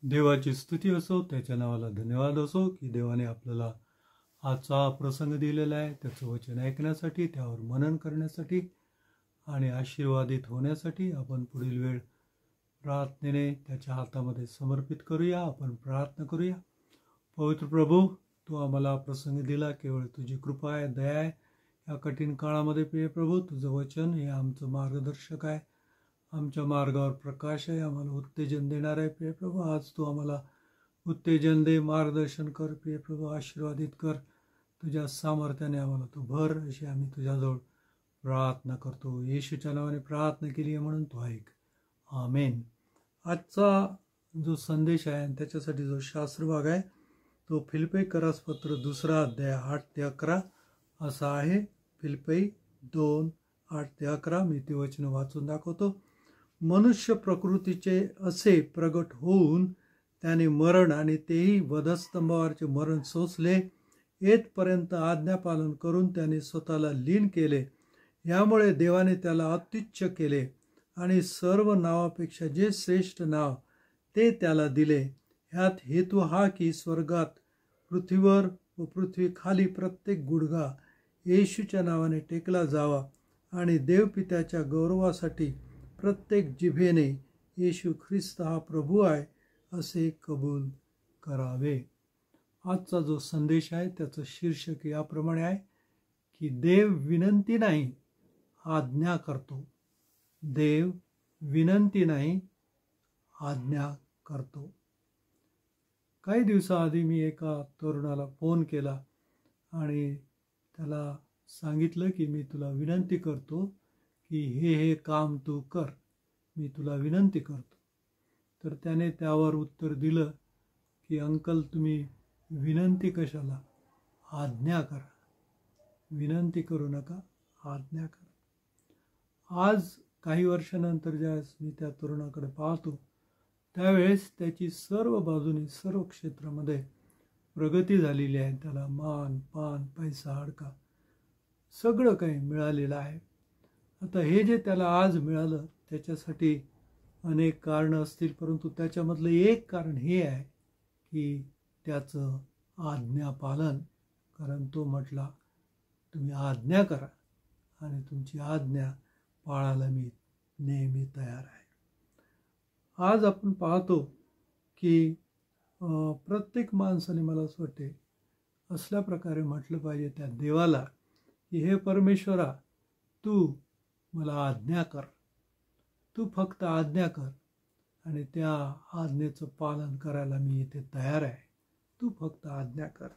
देवाची स्तुती असो, त्याच्या नावाला धन्यवाद असो की देवाने आपल्याला आजचा प्रसंग दिलेला आहे. त्याचं वचन ऐकण्यासाठी, त्यावर मनन करण्यासाठी आणि आशीर्वादित होण्यासाठी आपण पुढील वेळ प्रार्थनेने त्याच्या हातामध्ये समर्पित करूया. आपण प्रार्थना करूया. पवित्र प्रभू, तू आम्हाला प्रसंग दिला, केवळ तुझी कृपा आहे, दया आहे. या कठीण काळामध्ये प्रिय प्रभू, तुझं वचन हे आमचं मार्गदर्शक आहे, आमच्या मार्गावर प्रकाश आहे, आम्हाला उत्तेजन देणार आहे. प्रिय प्रभू, आज तू आम्हाला उत्तेजन दे, मार्गदर्शन कर. प्रिय प्रभू, आशीर्वादित कर. तुझ्या सामर्थ्याने आम्हाला तू भर, अशी आम्ही तुझ्याजवळ प्रार्थना करतो. येशूच्या नावाने प्रार्थना केली आहे म्हणून तू ऐक. आमेन. आजचा जो संदेश आहे आणि त्याच्यासाठी जो शास्त्रभाग आहे तो फिलिप्पीकरास पत्र 2 अध्याय 8 ते 11 असा आहे. फिलिप्पी 2 8 ते 11. मी ते वचन वाचून दाखवतो. मनुष्य प्रकृतीचे असे प्रगट होऊन त्याने मरण, आणि तेही वधस्तंभावरचे मरण सोसले. येथपर्यंत आज्ञापालन करून त्याने स्वतःला लीन केले. यामुळे देवाने त्याला अत्युच्च केले आणि सर्व नावापेक्षा जे श्रेष्ठ नाव ते त्याला दिले. ह्यात हेतू हा की स्वर्गात, पृथ्वीवर व पृथ्वी खाली प्रत्येक गुडघा येशूच्या नावाने टेकला जावा आणि देवपित्याच्या गौरवासाठी प्रत्येक जिभेने येशू ख्रिस्त हा प्रभू आहे असे कबूल करावे. आजचा जो संदेश आहे त्याचं शीर्षक याप्रमाणे आहे की देव विनंती नाही, आज्ञा करतो. देव विनंती नाही, आज्ञा करतो. काही दिवसाआधी मी एका तरुणाला फोन केला आणि त्याला सांगितलं की मी तुला विनंती करतो की हे काम तू कर, मी तुला विनंती करतो. तर त्याने त्यावर उत्तर दिलं की अंकल, तुम्ही विनंती कशाला, आज्ञा करा. विनंती करू नका, आज्ञा करा. आज काही वर्षानंतर ज्यावेळेस मी त्या तरुणाकडे पाहतो त्यावेळेस त्याची सर्व बाजूनी, सर्व क्षेत्रामध्ये प्रगती झालेली आहे. त्याला मान पान, पैसा, अडका सगळं काही मिळालेलं आहे. आता हे जे त्याला आज मिळालं त्याच्यासाठी अनेक कारणं असतील, परंतु त्याच्यामधलं एक कारण हे आहे की त्याचं आज्ञापालन. कारण तो म्हटला, तुम्ही आज्ञा करा आणि तुमची आज्ञा पाळायला मी नेहमी तयार आहे. आज आपण पाहतो की प्रत्येक माणसाने, मला असं वाटते, असल्या प्रकारे म्हटलं पाहिजे त्या देवाला की हे परमेश्वरा, तू मला आज्ञा कर, तू फक्त आज्ञा कर आणि त्या आज्ञेचं पालन करायला मी इथे तयार आहे. तू फक्त आज्ञा कर.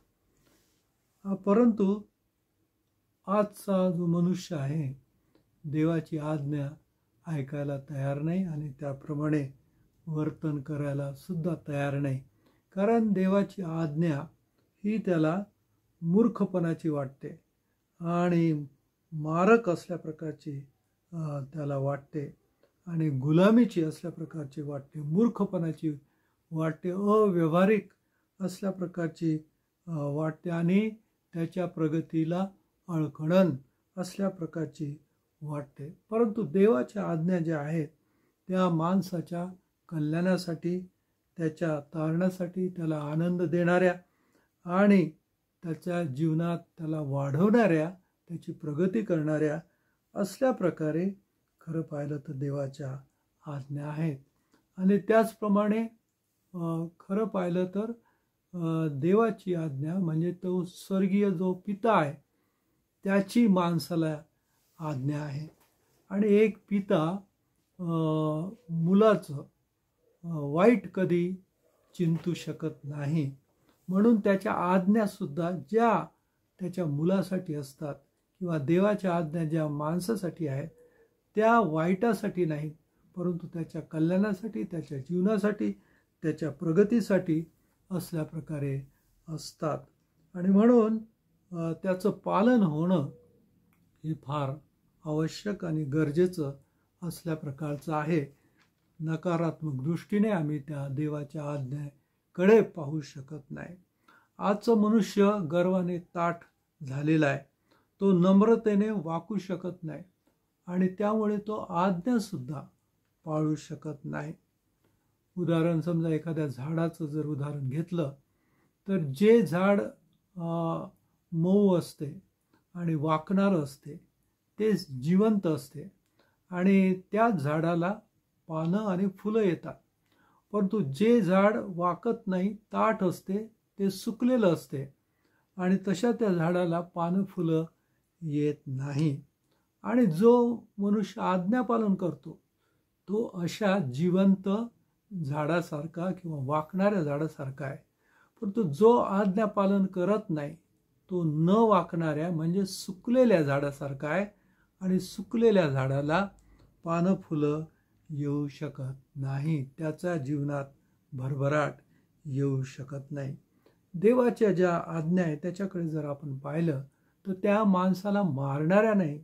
परंतु आजचा जो मनुष्य आहे देवाची आज्ञा ऐकायला तयार नाही आणि त्याप्रमाणे वर्तन करायला सुद्धा तयार नाही. कारण देवाची आज्ञा ही त्याला मूर्खपणाची वाटते आणि मारक असल्या प्रकारची त्याला वाटते आणि गुलामीची असल्या प्रकारची वाटते, मूर्खपणाची वाटते, अव्यवहारिक असल्या प्रकारची वाटते आणि त्याच्या प्रगतीला अडखळण असल्या प्रकारची वाटते. परंतु देवाच्या आज्ञा ज्या आहेत त्या माणसाच्या कल्याणासाठी, त्याच्या तारण्यासाठी, त्याला आनंद देणाऱ्या आणि त्याच्या जीवनात त्याला वाढवणाऱ्या, त्याची प्रगती करणाऱ्या असल्या प्रकारे खरं पाहिलं तर देवाच्या आज्ञा आहेत. आणि त्याचप्रमाणे खरं पाहिलं तर देवाची आज्ञा म्हणजे तो स्वर्गीय जो पिता आहे त्याची माणसाला आज्ञा आहे. आणि एक पिता मुलाचं वाईट कधी चिंतू शकत नाही, म्हणून त्याच्या आज्ञासुद्धा ज्या त्याच्या मुलासाठी असतात किंवा देवाच्या आज्ञा ज्या माणसासाठी आहेत त्या वाईटासाठी नाहीत, परंतु त्याच्या कल्याणासाठी, त्याच्या जीवनासाठी, त्याच्या प्रगतीसाठी असल्या प्रकारे असतात. आणि म्हणून त्याचं पालन होणं हे फार आवश्यक आणि गरजेचं असल्या प्रकारचं आहे. नकारात्मक दृष्टीने आम्ही त्या देवाच्या आज्ञेकडे पाहू शकत नाही. आजचं मनुष्य गर्वाने ताठ झालेला आहे. तो नम्रतेने वाकू शकत नाही आणि त्यामुळे तो आज्ञासुद्धा पाळू शकत नाही. उदाहरण समजा एखाद्या झाडाचं जर उदाहरण घेतलं तर जे झाड मऊ असते आणि वाकणारं असते ते जिवंत असते आणि त्याच झाडाला पानं आणि फुलं येतात. परंतु जे झाड वाकत नाही, ताठ असते, ते सुकलेलं असते आणि तशा त्या झाडाला पानं फुलं येत नाही. आणि जो मनुष्य आज्ञापालन करतो तो अशा जिवंत झाडासारखा किंवा वाकणाऱ्या झाडासारखा आहे. परंतु जो आज्ञापालन करत नाही तो न वाकणाऱ्या म्हणजे सुकलेल्या झाडासारखा आहे आणि सुकलेल्या झाडाला पानं फुलं येऊ शकत नाही. त्याच्या जीवनात भरभराट येऊ शकत नाही. देवाच्या ज्या आज्ञा आहेत त्याच्याकडे जर आपण पाहिलं तर त्या माणसाला मारणाऱ्या नाही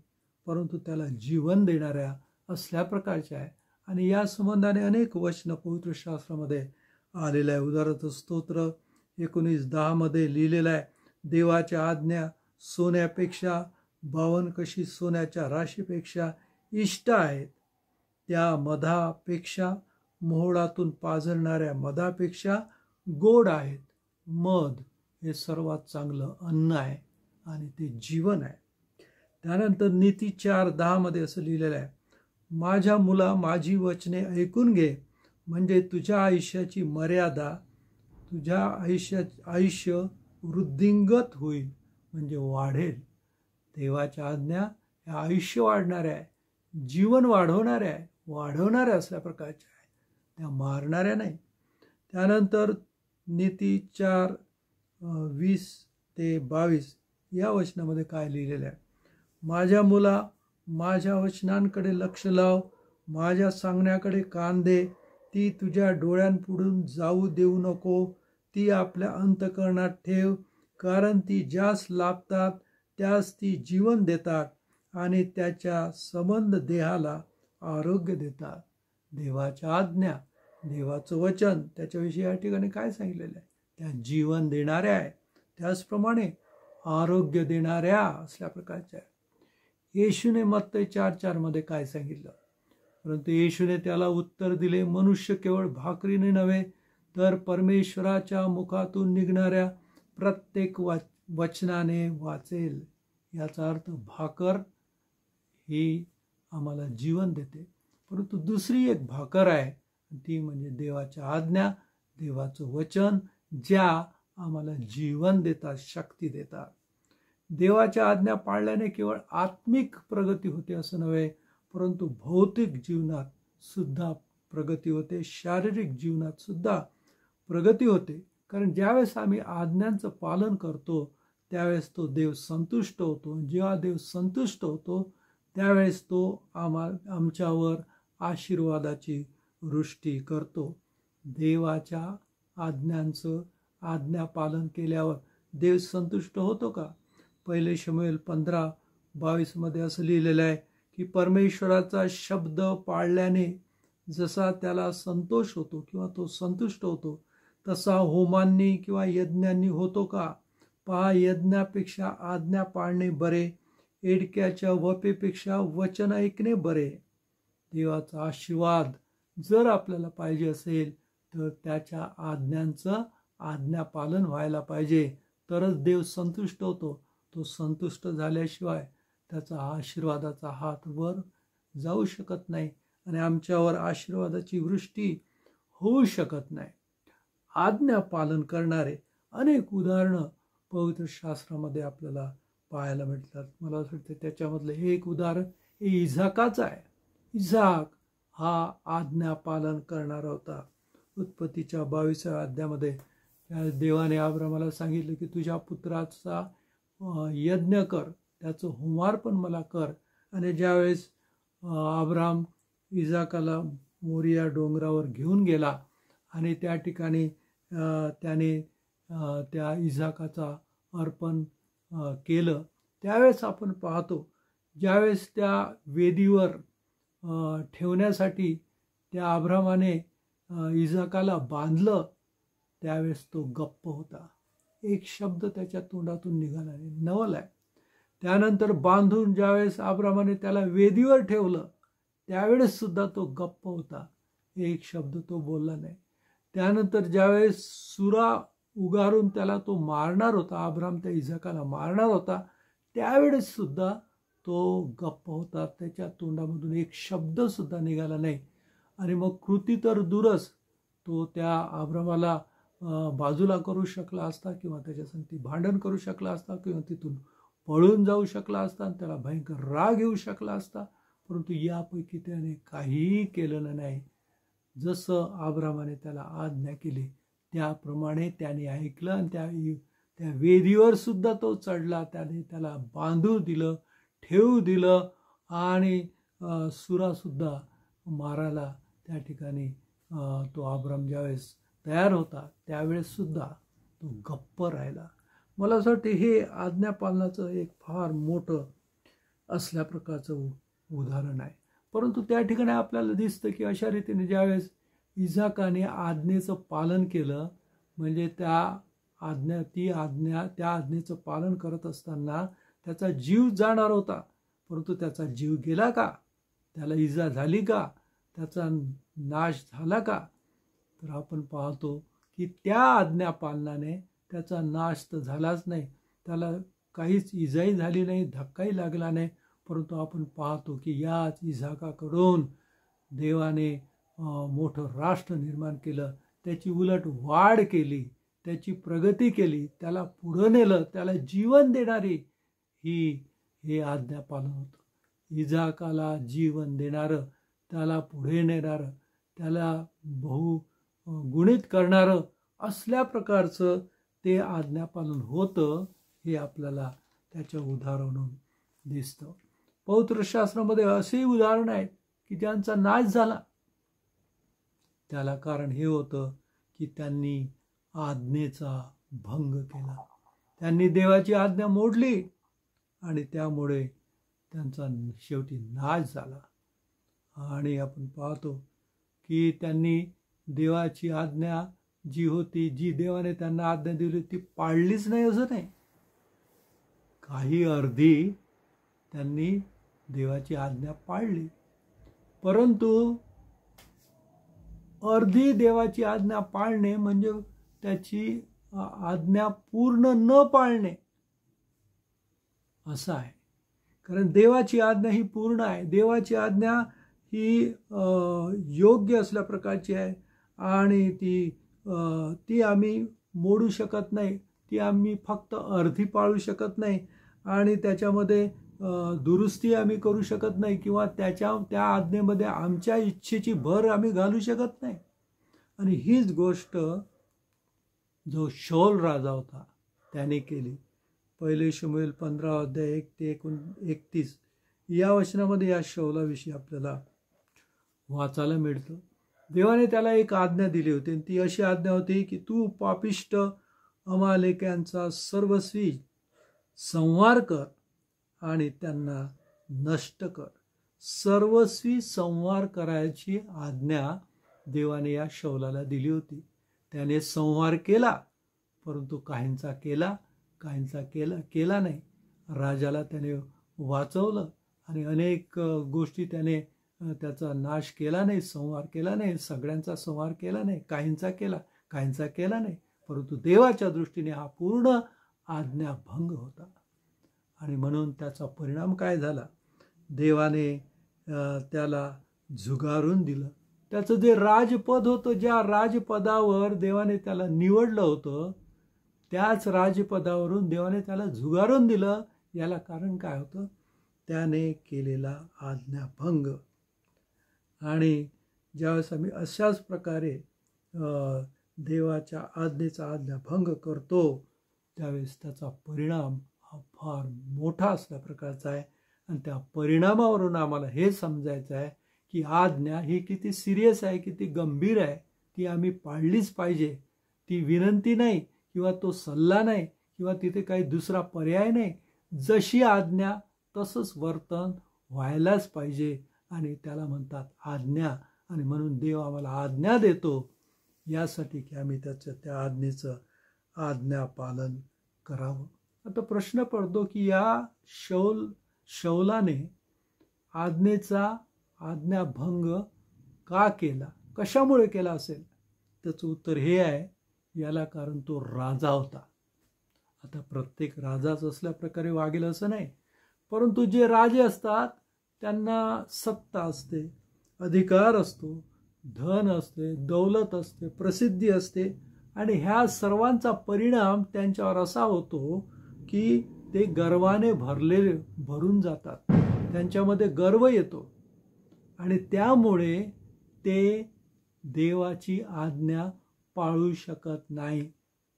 परंतु त्याला जीवन देणाऱ्या असल्या प्रकारच्या आहे. आणि या संबंधाने अनेक वचनं पवित्र शास्त्रामध्ये आलेलं आहे. उदाहरणार्थ स्तोत्र 19:10 मध्ये लिहिलेलं आहे, देवाच्या आज्ञा सोन्यापेक्षा 52 कशी सोन्याच्या राशीपेक्षा इष्ट आहेत. त्या मधापेक्षा मोहोळातून पाझरणाऱ्या मधापेक्षा गोड आहेत. मध हे सर्वात चांगलं अन्न आहे आणि ते जीवन आहे. त्यानंतर नीती 4:10 मध्ये असं लिहिलेलं आहे, माझ्या मुला माझी वचने ऐकून घे म्हणजे तुझ्या आयुष्याची मर्यादा, तुझ्या आयुष्य वृद्धिंगत होईल म्हणजे वाढेल. देवाच्या आज्ञा ह्या आयुष्य वाढणाऱ्या आहे, जीवन वाढवणाऱ्या आहे, वाढवणाऱ्या असल्या प्रकारच्या आहे, त्या मारणाऱ्या नाही. त्यानंतर नीती 4:20 ते 22 या वचनामध्ये काय लिहिलेलं आहे, माझ्या मुला माझ्या वचनांकडे लक्ष लाव, माझ्या सांगण्याकडे कान दे, ती तुझ्या डोळ्यांपुढून जाऊ देऊ नको, ती आपल्या अंतःकरणात ठेव, कारण ती ज्यास लाभतात त्यास ती जीवन देतात आणि त्याच्या संबंध देहाला आरोग्य देतात. देवाच्या आज्ञा, देवाचं वचन, त्याच्याविषयी या ठिकाणी काय सांगितलेलं आहे, त्या जीवन देणाऱ्या आहे, त्याचप्रमाणे आरोग्य देणाऱ्या असल्या प्रकारच्या आहे. येशूने मत्तई 4:4 मध्ये काय सांगितलं, परंतु येशूने त्याला उत्तर दिले, मनुष्य केवळ भाकरीने नव्हे तर परमेश्वराच्या मुखातून निघणाऱ्या प्रत्येक वचनाने वाचेल. याचा अर्थ भाकर ही आम्हाला जीवन देते, परंतु दुसरी एक भाकर आहे ती म्हणजे देवाच्या आज्ञा, देवाचं वचन, ज्या आम्हाला जीवन देतात, शक्ती देतात. देवाच्या आज्ञा पाळल्याने केवळ आत्मिक प्रगती होते असं नव्हे, परंतु भौतिक जीवनात सुद्धा प्रगती होते, शारीरिक जीवनात सुद्धा प्रगती होते. कारण ज्यावेळेस आम्ही आज्ञांचं पालन करतो त्यावेळेस तो देव संतुष्ट होतो. जेव्हा देव संतुष्ट होतो त्यावेळेस तो आमच्यावर आशीर्वादाची वृष्टी करतो. देवाच्या आज्ञांचं आज्ञापालन केल्यावर देव संतुष्ट होतो का? 1 शमूएल 15:22 मध्ये असं लिहिलेलं आहे की परमेश्वराचा शब्द पाळल्याने जसा त्याला संतोष होतो किंवा तो संतुष्ट होतो तसा होमांनी किंवा यज्ञांनी होतो का? पहा, यज्ञापेक्षा आज्ञा पाळणे बरे, एडक्याच्या वपेपेक्षा वचन ऐकणे बरे. देवाचा आशीर्वाद जर आपल्याला पाहिजे असेल तर त्याच्या आज्ञांचं आज्ञापालन व्हायला पाहिजे, तरच देव संतुष्ट होतो. तो संतुष्ट झाल्याशिवाय त्याचा आशीर्वादाचा हात वर जाऊ शकत नाही आणि आमच्यावर आशीर्वादाची वृष्टी होऊ शकत नाही. आज्ञा पालन करणारे अनेक उदाहरणं पवित्र शास्त्रामध्ये आपल्याला पाहायला मिळतात. मला असं वाटतं त्याच्यामधलं हे एक उदाहरण हे इझाकाचं आहे. इझाक हा आज्ञा पालन करणारा होता. उत्पत्तीच्या 22व्या अध्यायामध्ये देवाने अब्रामाला सांगितलं की तुझ्या पुत्राचा यज्ञ कर, त्याचं होमार पण मला कर. आणि ज्यावेळेस अब्राम इझाकाला मोरिया डोंगरावर घेऊन गेला आणि त्या ठिकाणी त्याने त्या इझाकाचा अर्पण केलं, त्यावेळेस आपण पाहतो ज्यावेळेस त्या वेदीवर ठेवण्यासाठी त्या अब्रामाने इजाकाला बांधलं त्यावेळेस तो गप्प होता. एक शब्द त्याच्या तोंडातून निघाला नाही. नवल आहे. त्यानंतर बांधून ज्यावेळेस अब्रामाने त्याला वेदीवर ठेवलं त्यावेळेस सुद्धा तो गप्प होता. एक शब्द तो बोलला नाही. त्यानंतर ज्यावेळेस सुरा उगारून त्याला तो मारणार होता, अब्राम त्या इजाकाला मारणार होता, त्यावेळेस सुद्धा तो गप्प होता. त्याच्या तोंडामधून एक शब्द सुद्धा निघाला नाही. आणि मग कृती तर दूरच, तो त्या अब्रामाला बाजूला करू शकला असता किंवा त्याच्यासाठी भांडण करू शकला असता किंवा तिथून पळून जाऊ शकला असता आणि त्याला भयंकर राग येऊ शकला असता. परंतु यापैकी त्याने काहीही केलेलं नाही. जसं अब्रामाने त्याला आज्ञा केली त्याप्रमाणे त्याने ऐकलं आणि त्या वेदीवर सुद्धा तो चढला. त्याने त्याला बांधू दिलं, ठेवू दिलं आणि सुरासुद्धा मारायला त्या ठिकाणी तो अब्राम ज्यावेळेस तयार होता त्यावेळेस सुद्धा तो गप्प राहिला. मला असं वाटतं हे आज्ञापालनाचं एक फार मोठं असल्या प्रकारचं उदाहरण आहे. परंतु त्या ठिकाणी आपल्याला दिसतं की अशा रीतीने ज्यावेळेस इजाकाने आज्ञेचं पालन केलं, म्हणजे त्या आज्ञेचं पालन करत असताना त्याचा जीव जाणार होता, परंतु त्याचा जीव गेला का? त्याला इजा झाली का? त्याचा नाश झाला का? तर आपण पाहतो की त्या आज्ञापालनाने त्याचा नाश तर झालाच नाही, त्याला काहीच इजाही झाली नाही, धक्काही लागला नाही. परंतु आपण पाहतो की याच इजाकाकडून देवाने मोठं राष्ट्र निर्माण केलं, त्याची उलट वाढ केली, त्याची प्रगती केली, त्याला पुढं नेलं, त्याला जीवन देणारी हे आज्ञापालन होतं. इजाकाला जीवन देणारं, त्याला पुढे नेणारं, त्याला गुणित करणारं असल्या प्रकारचं ते आज्ञापालन होतं. हे आपल्याला त्याच्या उदाहरणावरून दिसतं. पवित्र शास्त्रामध्ये असेही उदाहरण आहेत की ज्यांचा नाश झाला. त्याला कारण हे होतं की त्यांनी आज्ञेचा भंग केला, त्यांनी देवाची आज्ञा मोडली आणि त्यामुळे त्यांचा शेवटी नाश झाला. आणि आपण पाहतो की त्यांनी देवाची आज्ञा जी होती, जी देवाने त्यांना आज्ञा दिली ती पाळलीच नाही असं नाही. काही अर्धी त्यांनी देवाची आज्ञा पाळली, परंतु अर्धी देवाची आज्ञा पाळणे म्हणजे त्याची आज्ञा पूर्ण न पाळणे असं आहे. कारण देवाची आज्ञा ही पूर्ण आहे. देवाची आज्ञा ही योग्य असल्या प्रकारची आहे आणि ती आम्ही मोडू शकत नाही, ती आम्ही फक्त अर्धी पाळू शकत नाही आणि त्याच्यामध्ये दुरुस्ती आम्ही करू शकत नाही किंवा त्या आज्ञेमध्ये आमच्या इच्छेची भर आम्ही घालू शकत नाही. आणि हीच गोष्ट जो शौल राजा होता त्याने केली. 1 शमूएल 15 अध्याय 1 ते 31 या वचनामध्ये या शौलाविषयी आपल्याला वाचायला मिळतं. देवाने त्याला एक आज्ञा दिली होती आणि ती अशी आज्ञा होती की तू पापिष्ट अमालेक्यांचा सर्वस्वी संहार कर आणि त्यांना नष्ट कर. सर्वस्वी संहार करायची आज्ञा देवाने या शौलाला दिली होती. त्याने संहार केला, परंतु काहींचा केला नाही. राजाला त्याने वाचवलं आणि अनेक गोष्टी त्याने त्याचा नाश केला नाही, संहार केला नाही, सगळ्यांचा संहार केला नाही, काहींचा केला नाही. परंतु देवाच्या दृष्टीने हा पूर्ण आज्ञाभंग होता. आणि म्हणून त्याचा परिणाम काय झाला? देवाने त्याला झुगारून दिलं. त्याचं जे राजपद होतं, ज्या राजपदावर देवाने त्याला निवडलं होतं, त्याच राजपदावरून देवाने त्याला झुगारून दिलं. याला कारण काय होतं? त्याने केलेला आज्ञाभंग. आणि ज्यावेळेस आम्ही अशाच प्रकारे देवाच्या आज्ञेचा आज्ञाभंग करतो त्यावेळेस त्याचा परिणाम हा फार मोठा असल्या प्रकारचा आहे. आणि त्या परिणामावरून आम्हाला हे समजायचं आहे की आज्ञा ही किती सिरियस आहे, किती गंभीर आहे, ती आम्ही पाळलीच पाहिजे. ती विनंती नाही किंवा तो सल्ला नाही किंवा तिथे काही दुसरा पर्याय नाही. जशी आज्ञा तसंच वर्तन व्हायलाच पाहिजे आणि त्याला म्हणतात आज्ञा आणि म्हणून देव आम्हाला आज्ञा देतो यासाठी की आम्ही त्या आज्ञेचं आज्ञा पालन करावं. आता प्रश्न पडतो की या शौलाने आज्ञेचा आज्ञाभंग का केला, कशामुळे केला असेल? त्याचं उत्तर हे आहे, याला कारण तो राजा होता. आता प्रत्येक राजाच असल्या प्रकारे वागेल असं नाही, परंतु जे राजे असतात त्यांना सत्ता असते, अधिकार असतो, धन असते, दौलत असते, प्रसिद्धी असते आणि ह्या सर्वांचा परिणाम त्यांच्यावर असा होतो की ते गर्वाने भरून जातात, त्यांच्यामध्ये गर्व येतो आणि त्यामुळे ते देवाची आज्ञा पाळू शकत नाही.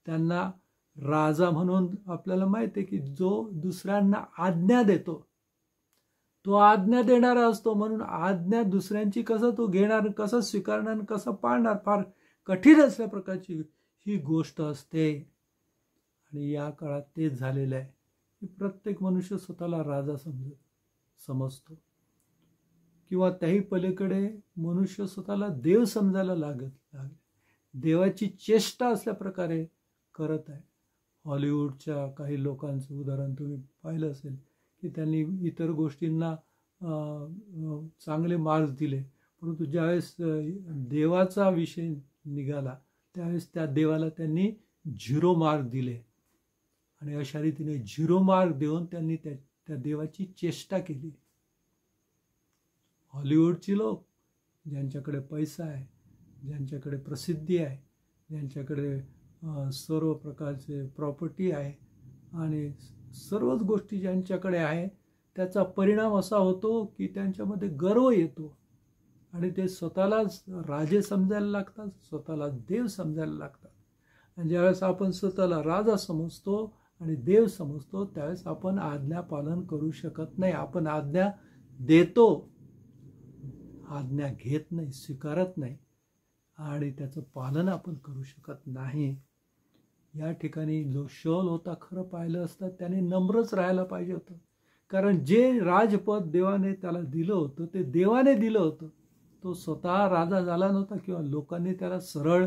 त्यांना राजा म्हणून आपल्याला माहिती आहे की जो दुसऱ्यांना आज्ञा देतो तो आज्ञा देणारा असतो, म्हणून आज्ञा दुसऱ्यांची कसं तो घेणार, कसं स्वीकारणार, कसं पाळणार, फार कठीण असल्या प्रकारची ही गोष्ट असते. आणि या काळात तेच झालेलं आहे की प्रत्येक मनुष्य स्वतःला राजा समजतो किंवा त्याही पलीकडे मनुष्य स्वतःला देव समजायला लागले. देवाची चेष्टा असल्या प्रकारे करत आहे. हॉलिवूडच्या काही लोकांचं उदाहरण तुम्ही पाहिलं असेल की त्यांनी इतर गोष्टींना चांगले मार्क्स दिले, परंतु ज्यावेळेस देवाचा विषय निघाला त्यावेळेस त्या देवाला त्यांनी 0 मार्क दिले आणि अशा रीतीने 0 मार्क देऊन त्यांनी त्या देवाची चेष्टा केली. हॉलिवूडची लोक, ज्यांच्याकडे पैसा आहे, ज्यांच्याकडे प्रसिद्धी आहे, ज्यांच्याकडे सर्व प्रकारचे प्रॉपर्टी आहे आणि सर्वच गोष्टी ज्यांच्याकडे आहे, त्याचा परिणाम असा होतो की त्यांच्यामध्ये गर्व येतो आणि ते स्वतःलाच राजे समजायला लागतात, स्वतःला देव समजायला लागतात. आणि ज्यावेळेस आपण स्वतःला राजा समजतो आणि देव समजतो त्यावेळेस आपण आज्ञा पालन करू शकत नाही. आपण आज्ञा देतो, आज्ञा घेत नाही, स्वीकारत नाही आणि त्याचं पालन आपण करू शकत नाही. या ठिकाणी जो शौल होता, खरं पाहिलं असतं त्याने नम्रच राहायला पाहिजे होतं, कारण जे राजपद देवाने त्याला दिलं होतं ते देवाने दिलं होतं. तो स्वतः राजा झाला नव्हता किंवा लोकांनी त्याला सरळ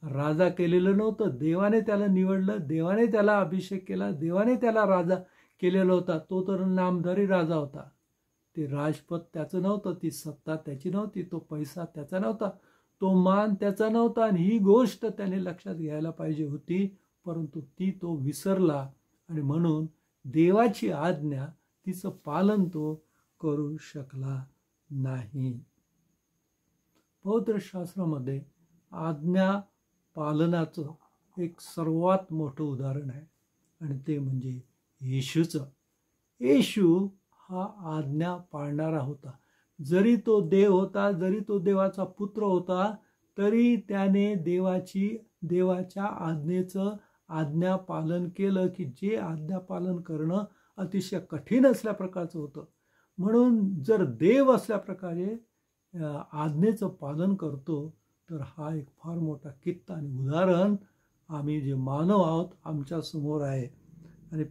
राजा केलेलं नव्हतं. देवाने त्याला निवडलं, देवाने त्याला अभिषेक केला, देवाने त्याला राजा केलेला होता. तो तर नामधारी राजा होता. ते राजपद त्याचं नव्हतं, ती सत्ता त्याची नव्हती, तो पैसा त्याचा नव्हता, तो मान त्याचा नव्हता आणि ही गोष्ट त्याने लक्षात घ्यायला पाहिजे होती, परंतु ती तो विसरला आणि म्हणून देवाची आज्ञा तिचं पालन तो करू शकला नाही. पवित्र शास्त्रामध्ये आज्ञा पालनाचं एक सर्वात मोठं उदाहरण आहे आणि ते म्हणजे येशूचं. येशू हा आज्ञा पाळणारा होता. जरी तो देव होता, जरी तो देवाचा पुत्र होता, तरी त्याने देवाच्या आज्ञेचं आज्ञा पालन केलं की जे आज्ञा पालन करणं अतिशय कठीण असल्या प्रकारचं होतं. म्हणून जर देव असल्या प्रकारे आज्ञेचं पालन करतो तर हा एक फार मोठा कित्ता आणि उदाहरण आम्ही जे मानव आहोत आमच्या समोर आहे. आणि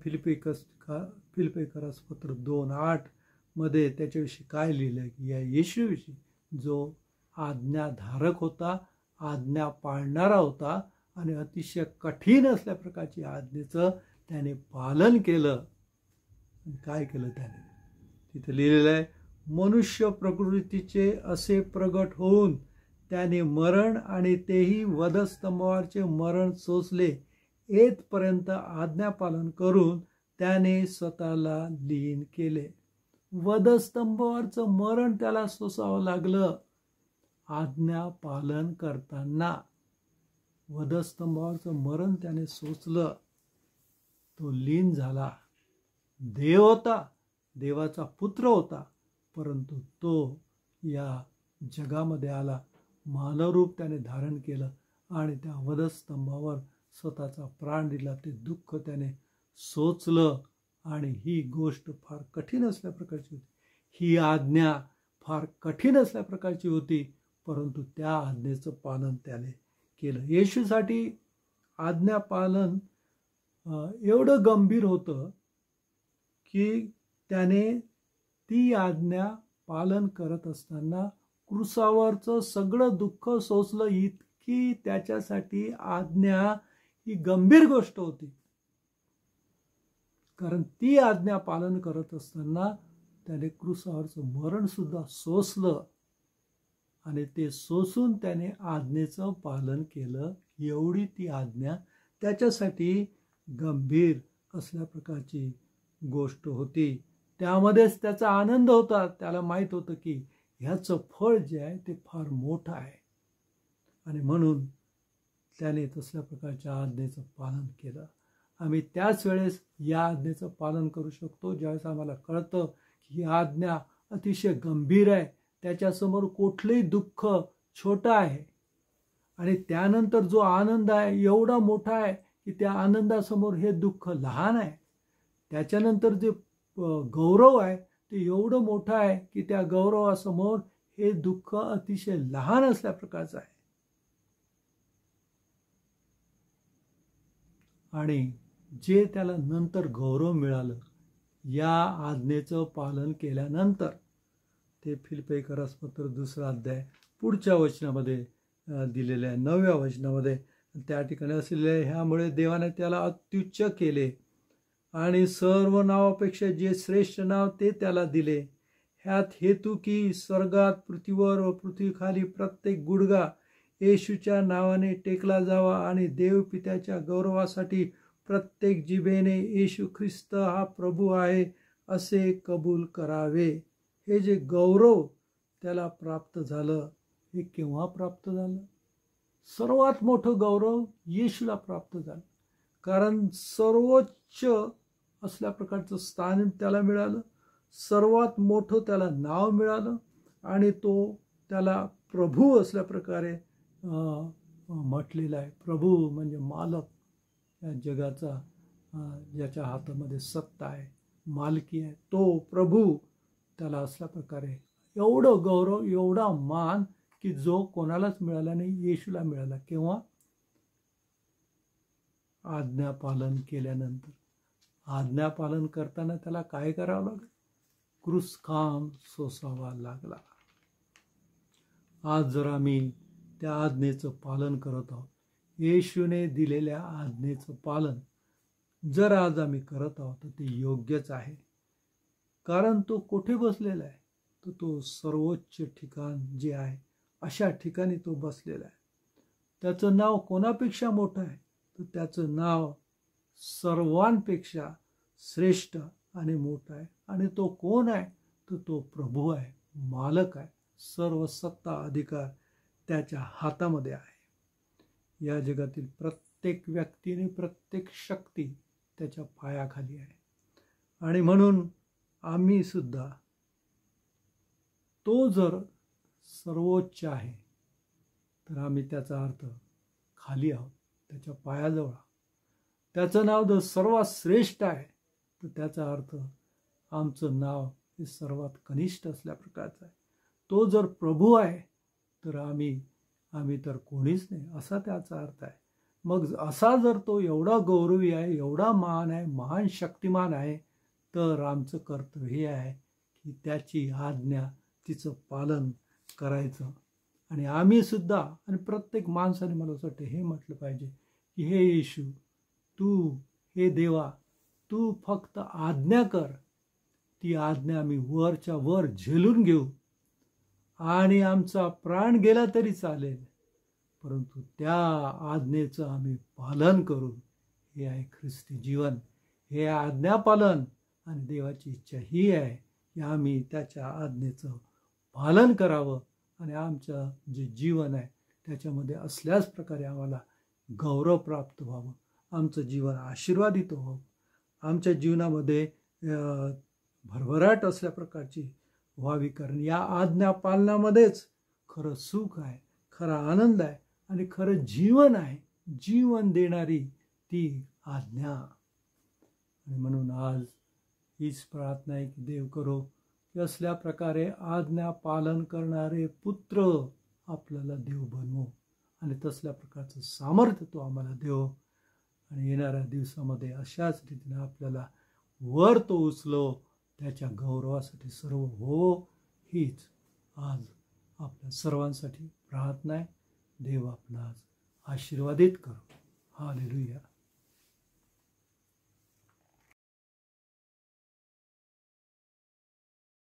फिलिप्पिकरास पत्र 2:8 मध्ये त्याच्याविषयी काय लिहिलं की या येशूविषयी जो आज्ञाधारक होता, आज्ञा पाळणारा होता आणि अतिशय कठीण असल्या प्रकारची आज्ञेचं त्याने पालन केलं. काय केलं त्याने? तिथे लिहिलेलं आहे, मनुष्य प्रकृतीचे असे प्रगट होऊन त्याने मरण आणि तेही वधस्तंभावरचे मरण सोसले, येथपर्यंत आज्ञापालन करून त्याने स्वतःला लीन केले. वधस्तंभावरचं मरण त्याला सोसावं लागलं आज्ञा पालन करताना. वधस्तंभावरचं मरण त्याने सोसलं, तो लीन झाला. देव होता, देवाचा पुत्र होता, परंतु तो या जगामध्ये आला, मानवरूप त्याने धारण केलं आणि त्या वधस्तंभावर स्वतःचा प्राण दिला. ते दुःख त्याने सोचलं आणि ही गोष्ट फार कठीण असल्या प्रकारची होती. ही आज्ञा फार कठीण असल्या प्रकारची होती, परंतु त्या आज्ञेचं पालन त्याने केलं. येशूसाठी आज्ञा पालन एवढं गंभीर होतं की त्याने ती आज्ञा पालन करत असताना क्रुसावरचं सगळं दुःख सोसलं, इतकी त्याच्यासाठी आज्ञा ही गंभीर गोष्ट होती. कारण ती आज्ञा पालन करत असताना त्याने क्रुसावरचं मरण सुद्धा सोसलं आणि ते सोसून त्याने आज्ञेचं पालन केलं. एवढी ती आज्ञा त्याच्यासाठी गंभीर असल्या प्रकारची गोष्ट होती. त्यामध्येच त्याचा आनंद होता. त्याला माहित होतं की ह्याचं फळ जे आहे ते फार मोठं आहे आणि म्हणून त्याने तसल्या प्रकारच्या आज्ञेचं पालन केलं. आम्ही त्याच वेळेस या आज्ञेचं पालन करू शकतो ज्यावेळेस आम्हाला कळतं की ही आज्ञा अतिशय गंभीर आहे, त्याच्यासमोर कुठलंही दुःख छोटं आहे आणि त्यानंतर जो आनंद आहे एवढा मोठा आहे की त्या आनंदासमोर हे दुःख लहान आहे. त्याच्यानंतर जे गौरव आहे ते एवढं मोठं आहे की त्या गौरवासमोर हे दुःख अतिशय लहान असल्या प्रकारचं आहे. आणि जे त्याला नंतर गौरव मिळालं या आज्ञेचं पालन केल्यानंतर, ते फिलिप्पियरास पत्र 2 अध्याय पुढच्या वचनामध्ये दिलेलं आहे, 9व्या वचनामध्ये त्या ठिकाणी असलेले, ह्यामुळे देवाने त्याला अत्युच्च केले आणि सर्व नावापेक्षा जे श्रेष्ठ नाव ते त्याला दिले, ह्यात हेतू की स्वर्गात, पृथ्वीवर व पृथ्वीखाली प्रत्येक गुडघा येशूच्या नावाने टेकला जावा आणि देवपित्याच्या गौरवासाठी प्रत्येक जिभेने येशू ख्रिस्त हा प्रभू आहे असे कबूल करावे. हे जे गौरव त्याला प्राप्त झालं, हे केव्हा प्राप्त झालं? सर्वात मोठं गौरव येशूला प्राप्त झालं, कारण सर्वोच्च असल्या प्रकारचं स्थान त्याला मिळालं, सर्वात मोठं त्याला नाव मिळालं आणि तो त्याला प्रभू असल्या प्रकारे म्हटलेला आहे. प्रभू म्हणजे मालक, या जगाचा ज्याच्या हातामध्ये सत्ता आहे, मालकी आहे, तो प्रभू त्याला असल्या प्रकारे एवढं गौरव, एवढा मान की जो कोणालाच मिळाला नाही, येशूला मिळाला. केव्हा? आज्ञापालन केल्यानंतर. आज्ञापालन करताना त्याला काय करावं लागलं? क्रूसखांब सोसावा लागला. आज जर आम्ही त्या आज्ञेचं पालन करत आहोत, येशूने दिलेल्या आज्ञेचं पालन जर आज आम्ही करत आहोत तर ते योग्यच आहे. कारण तो कुठे बसलेला आहे? तर तो सर्वोच्च ठिकाण जे आहे अशा ठिकाणी तो बसलेला आहे. त्याचं नाव कोणापेक्षा मोठं आहे? तर त्याचं नाव सर्वांपेक्षा श्रेष्ठ आणि मोठं आहे. आणि तो कोण आहे? तर तो प्रभू आहे, मालक आहे. सर्व सत्ता अधिकार त्याच्या हातामध्ये आहे. या जगातील प्रत्येक व्यक्तीने, प्रत्येक शक्ती त्याच्या पायाखाली आहे. आणि म्हणून आम्ही सुद्धा, तो जर सर्वोच्च आहे तर आम्ही त्याचा अर्थ खाली आहोत, त्याच्या पायाजवळ. त्याचं नाव जर सर्वात श्रेष्ठ आहे तर त्याचा अर्थ आमचं नाव हे सर्वात कनिष्ठ असल्या प्रकारचं आहे. तो जर प्रभू आहे तर आम्ही तर कोणीच नाही, असा त्याचा अर्थ आहे. मग असा जर तो एवढा गौरवी आहे, एवढा महान आहे, महान शक्तिमान आहे, तर आमचं कर्तव्य हे आहे की त्याची आज्ञा, तिचं पालन करायचं. आणि आम्ही सुद्धा, आणि प्रत्येक माणसाने मला असं वाटतं हे म्हटलं पाहिजे की हे येशू, तू, हे देवा, तू फक्त आज्ञा कर. ती आज्ञा आम्ही वरच्या वर झेलून घेऊ आणि आमचा प्राण गेला तरी चालेल, परंतु त्या आज्ञेचं आम्ही पालन करू. हे आहे ख्रिस्ती जीवन, हे आज्ञापालन. आणि देवाची इच्छा ही आहे की आम्ही त्याच्या आज्ञेचं पालन करावं आणि आमचं जे जीवन आहे त्याच्यामध्ये असल्याच प्रकारे आम्हाला गौरव प्राप्त व्हावं, आमचं जीवन आशीर्वादित व्हावं, आमच्या जीवनामध्ये भरभराट असल्या प्रकारची व्हावी. कारण या आज्ञापालनामध्येच खरं सुख आहे, खरा आनंद आहे आणि खरं जीवन आहे, जीवन देणारी ती आज्ञा. आणि म्हणून आज हीच प्रार्थना आहे की देव करो की असल्या प्रकारे आज्ञा पालन करणारे पुत्र आपल्याला देव बनवो आणि तसल्या प्रकारचं सामर्थ्य तो आम्हाला देव. आणि येणाऱ्या दिवसामध्ये अशाच रीतीने आपल्याला वर तो उचलो, त्याच्या गौरवासाठी सर्व हो, हीच आज आपल्या सर्वांसाठी प्रार्थना आहे. देव आपणास आशीर्वादित करो. हालेलुया.